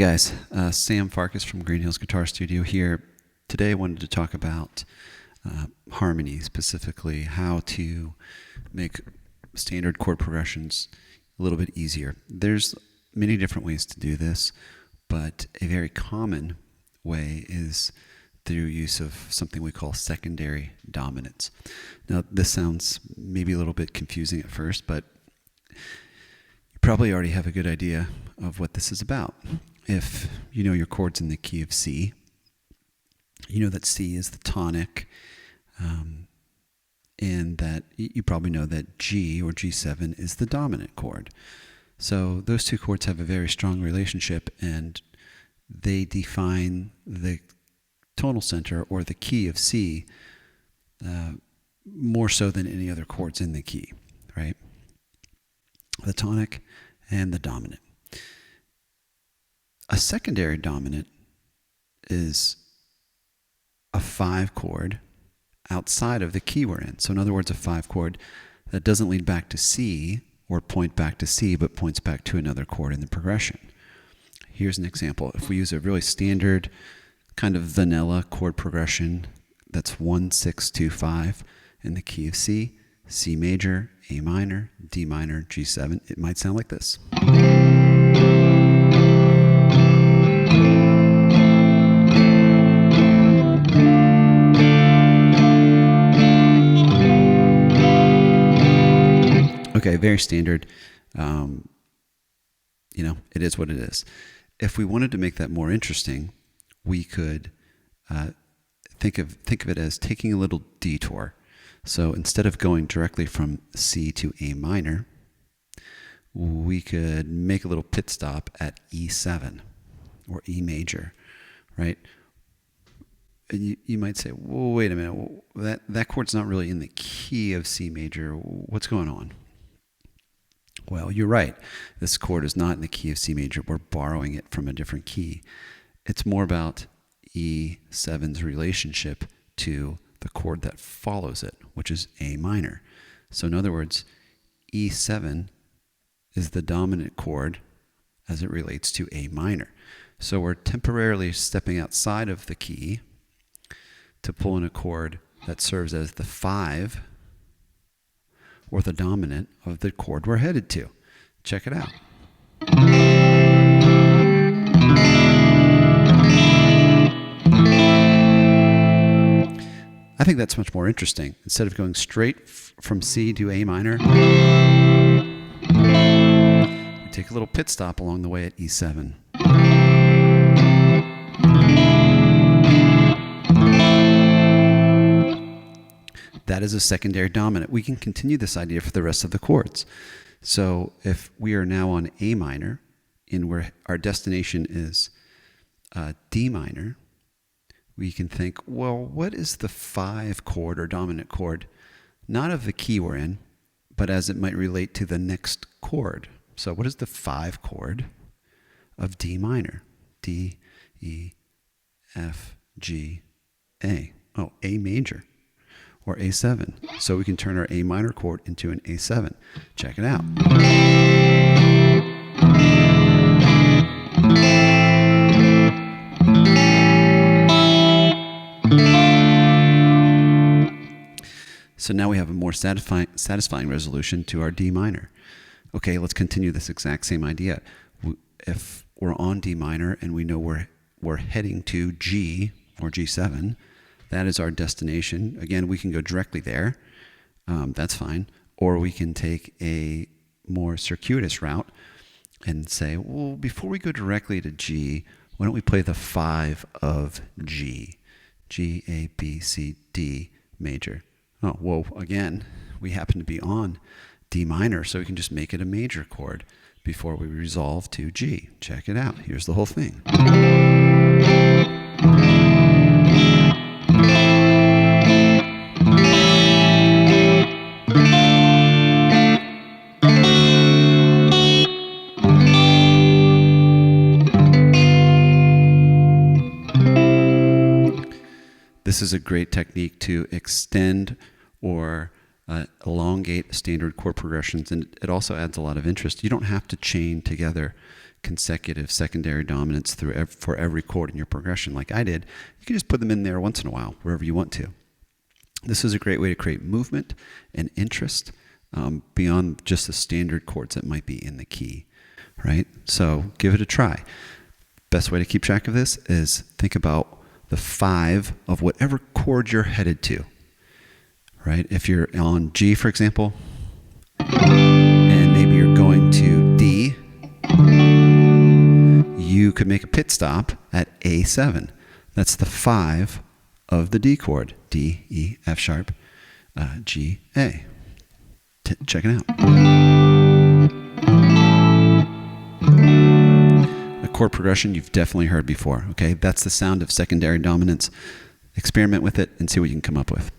Hey guys, Sam Farkas from Green Hills Guitar Studio here. Today I wanted to talk about harmony, specifically how to make standard chord progressions a little bit easier. There's many different ways to do this, but a very common way is through use of something we call secondary dominants. Now this sounds maybe a little bit confusing at first, but you probably already have a good idea of what this is about. If you know your chords in the key of C, you know that C is the tonic, and that you probably know that G or G7 is the dominant chord. So those two chords have a very strong relationship, and they define the tonal center or the key of C more so than any other chords in the key, right? The tonic and the dominant. A secondary dominant is a 5 chord outside of the key we're in. So in other words, a 5 chord that doesn't lead back to C or point back to C, but points back to another chord in the progression. Here's an example. If we use a really standard kind of vanilla chord progression that's 1, 6, 2, 5 in the key of C, C major, A minor, D minor, G7, it might sound like this. Okay, very standard. It is what it is. If we wanted to make that more interesting, we could think of it as taking a little detour. So instead of going directly from C to A minor, we could make a little pit stop at E7 or E major, right? And you might say, well, wait a minute, that chord's not really in the key of C major. What's going on? Well, you're right. This chord is not in the key of C major. We're borrowing it from a different key. It's more about E7's relationship to the chord that follows it, which is A minor. So in other words, E7 is the dominant chord as it relates to A minor. So we're temporarily stepping outside of the key to pull in a chord that serves as the 5 or the dominant of the chord we're headed to. Check it out. I think that's much more interesting. Instead of going straight from C to A minor, we take a little pit stop along the way at E7. That is a secondary dominant. We can continue this idea for the rest of the chords. So if we are now on A minor, and where our destination is D minor, we can think, well, what is the 5 chord or dominant chord, not of the key we're in, but as it might relate to the next chord? So what is the 5 chord of D minor? D, E, F, G, A. Oh, A major. Or A7. So we can turn our A minor chord into an A7. Check it out. So now we have a more satisfying resolution to our D minor. Okay, let's continue this exact same idea. If we're on D minor and we know we're heading to G or G7, that is our destination. Again, we can go directly there. That's fine. Or we can take a more circuitous route and say, well, before we go directly to G, why don't we play the 5 of G? G, A, B, C, D major. Oh, well, again, we happen to be on D minor, so we can just make it a major chord before we resolve to G. Check it out. Here's the whole thing. This is a great technique to extend or elongate standard chord progressions, and it also adds a lot of interest. You don't have to chain together consecutive secondary dominants for every chord in your progression like I did. You can just put them in there once in a while, wherever you want to. This is a great way to create movement and interest beyond just the standard chords that might be in the key, right? So give it a try. Best way to keep track of this is think about the 5 of whatever chord you're headed to, right? If you're on G, for example, and maybe you're going to D, you could make a pit stop at A7. That's the 5 of the D chord. D, E, F sharp, G, A. Check it out. A chord progression you've definitely heard before, okay? That's the sound of secondary dominants. Experiment with it and see what you can come up with.